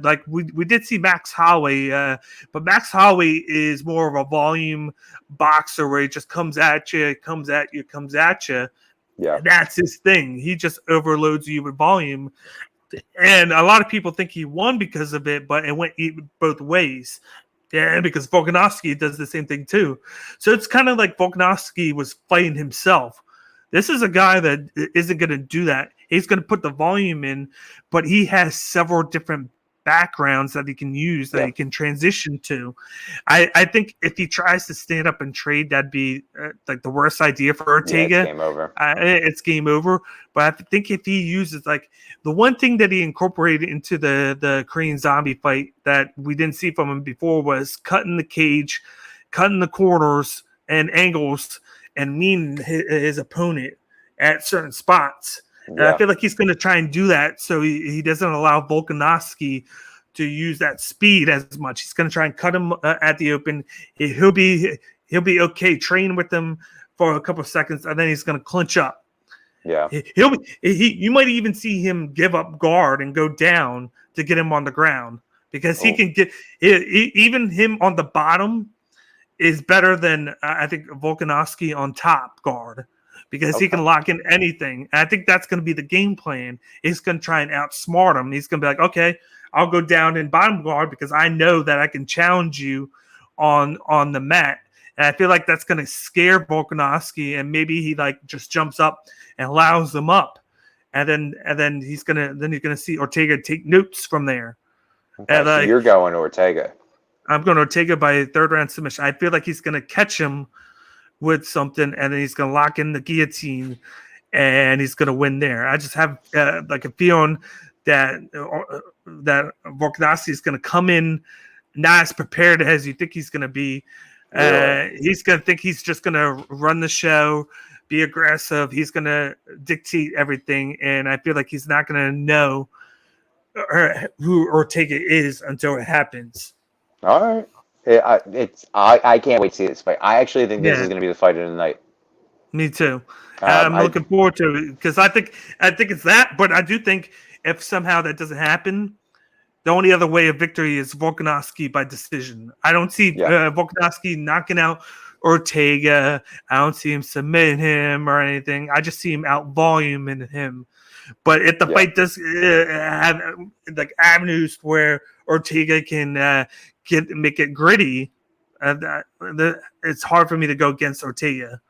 like we did see Max Holloway, but Max Holloway is more of a volume boxer where he just comes at you. Yeah, that's his thing. He just overloads you with volume, and a lot of people think he won because of it, but it went both ways. Yeah, because Volkanovski does the same thing too. So it's kind of like Volkanovski was fighting himself. This is a guy that isn't going to do that. He's going to put the volume in, but he has several different backgrounds that he can use, that he can transition to. I think if he tries to stand up and trade, that'd be like the worst idea for Ortega. It's game over. It's game over. But I think if he uses, like, the one thing that he incorporated into the Korean Zombie fight that we didn't see from him before was cutting the cage, cutting the corners and angles, and meeting his opponent at certain spots. And I feel like he's going to try and do that, so he doesn't allow Volkanovski to use that speed as much. He's going to try and cut him at the open. He'll be okay, train with him for a couple of seconds, and then he's going to clinch up. Yeah, you might even see him give up guard and go down to get him on the ground, because he can get even him on the bottom is better than I think Volkanovski on top guard, because he can lock in anything. And I think that's going to be the game plan. He's going to try and outsmart him. He's going to be like, okay, I'll go down in bottom guard because I know that I can challenge you on the mat. And I feel like that's going to scare Volkanovski, and maybe he like just jumps up and allows them up. And then you're going to see Ortega take notes from there. Okay, so you're going Ortega. I'm going Ortega by 3rd round submission. I feel like he's going to catch him with something, and then he's going to lock in the guillotine, and he's going to win there. I just have like a feeling that Volkanovski is going to come in not as prepared as you think he's going to be. He's going to think he's just going to run the show, be aggressive. He's going to dictate everything, and I feel like he's not going to know who Ortega is until it happens. All right. I can't wait to see this fight. I actually think this Yeah, is going to be the fight of the night. me too. I'm I looking forward to it because I think it's that, but I do think if somehow that doesn't happen, the only other way of victory is Volkanovski by decision. I don't see yeah Volkanovski knocking out Ortega. I don't see him submitting him or anything. I just see him out voluming him. But if the yeah. fight does have like avenues where Ortega can make it gritty, it's hard for me to go against Ortega.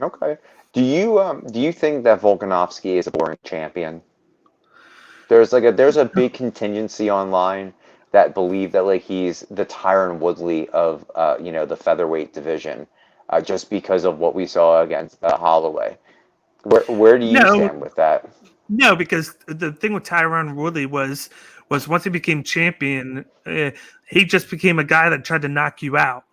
Okay. Do you think that Volkanovski is a boring champion? There's a big contingency online that believe that like he's the Tyron Woodley of the featherweight division, just because of what we saw against Holloway. Where do you No, stand with that? no, because the thing with Tyron Woodley was once he became champion, he just became a guy that tried to knock you out.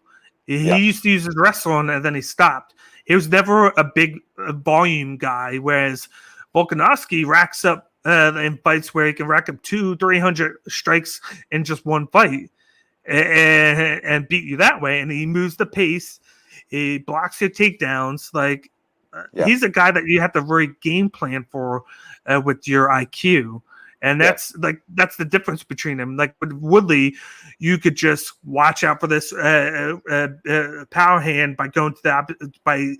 He Yeah, used to use his wrestling and then he stopped. He was never a big volume guy, whereas Volkanovski racks up in fights where he can rack up 200-300 strikes in just one fight and beat you that way. And he moves the pace. He blocks your takedowns. Like yeah, he's a guy that you have to really game plan for with your IQ. And yeah, that's the difference between them. Like with Woodley, you could just watch out for this power hand by going to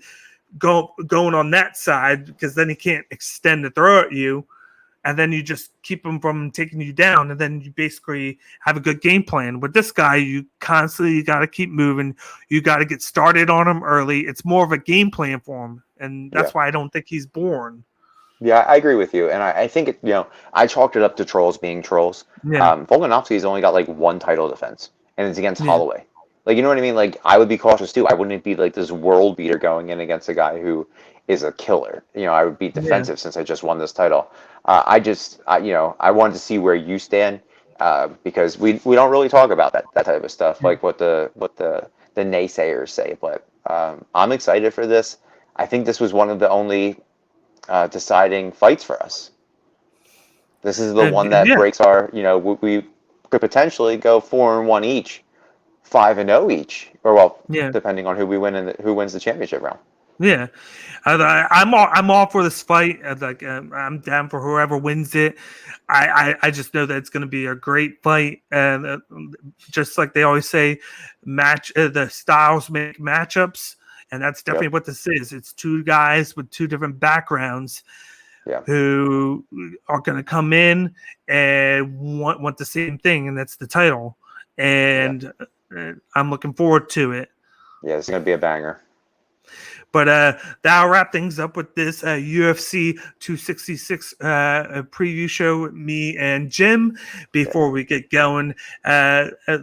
going on that side, because then he can't extend the throw at you, and then you just keep him from taking you down, and then you basically have a good game plan. With this guy, you got to keep moving. You got to get started on him early. It's more of a game plan for him, and yeah. that's why I don't think he's born. Yeah, I agree with you, and I think I chalked it up to trolls being trolls. Yeah, Volkanovski's only got like one title defense, and it's against yeah, Holloway. Like, you know what I mean? Like, I would be cautious too. I wouldn't be like this world beater going in against a guy who is a killer. I would be yeah. defensive since I just won this title. I wanted to see where you stand, because we don't really talk about that type of stuff, Yeah. like what the naysayers say. But I'm excited for this. I think this was one of the only deciding fights for us. This is the one that Yeah, breaks our, we could potentially go 4-1 each, 5-0 each, or well, yeah. depending on who we win and who wins the championship round. Yeah, I'm all for this fight. I'm down for whoever wins it. I just know that it's going to be a great fight, and just like they always say, the styles make matchups, and that's definitely Yep. what this is. It's two guys with two different backgrounds Yeah. who are going to come in and want the same thing, and that's the title. Yeah. And I'm looking forward to it. Yeah. It's gonna be a banger. But that'll wrap things up with this UFC 266 preview show with me and Jim. Yeah. Before we get going,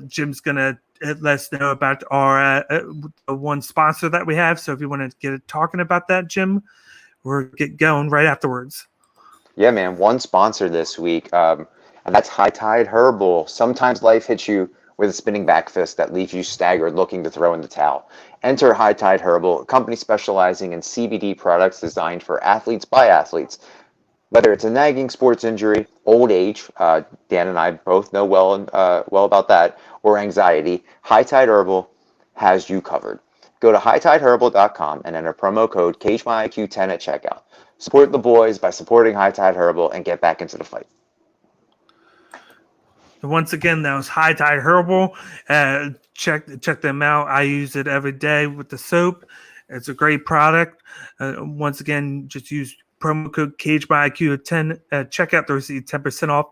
Jim's going to let us know about our one sponsor that we have. So if you want to get talking about that, Jim, we'll get going right afterwards. Yeah, man. One sponsor this week, and that's High Tide Herbal. Sometimes life hits you with a spinning back fist that leaves you staggered, looking to throw in the towel. Enter High Tide Herbal, a company specializing in CBD products designed for athletes by athletes. Whether it's a nagging sports injury, old age, Dan and I both know well about that, or anxiety, High Tide Herbal has you covered. Go to hightideherbal.com and enter promo code CageMyIQ10 at checkout. Support the boys by supporting High Tide Herbal and get back into the fight. Once again, that was High Tide Herbal. Check them out. I use it every day with the soap. It's a great product. Once again, just use promo code CageByIQ10 at checkout to receive 10% off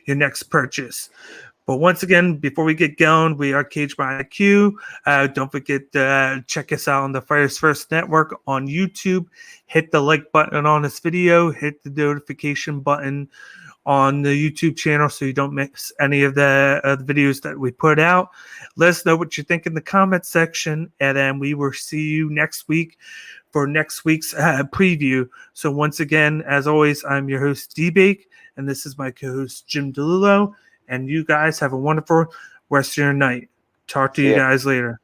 your next purchase. But once again, before we get going, we are Cage by IQ. Don't forget to check us out on the Fighters First Network on YouTube. Hit the like button on this video. Hit the notification button on the YouTube channel so you don't miss any of the videos that we put out. Let us know what you think in the comments section, and then we will see you next week for next week's preview. So once again, as always, I'm your host, D-Bake, and this is my co-host, Jim DiLullo, and you guys have a wonderful rest of your night. Talk to you guys later.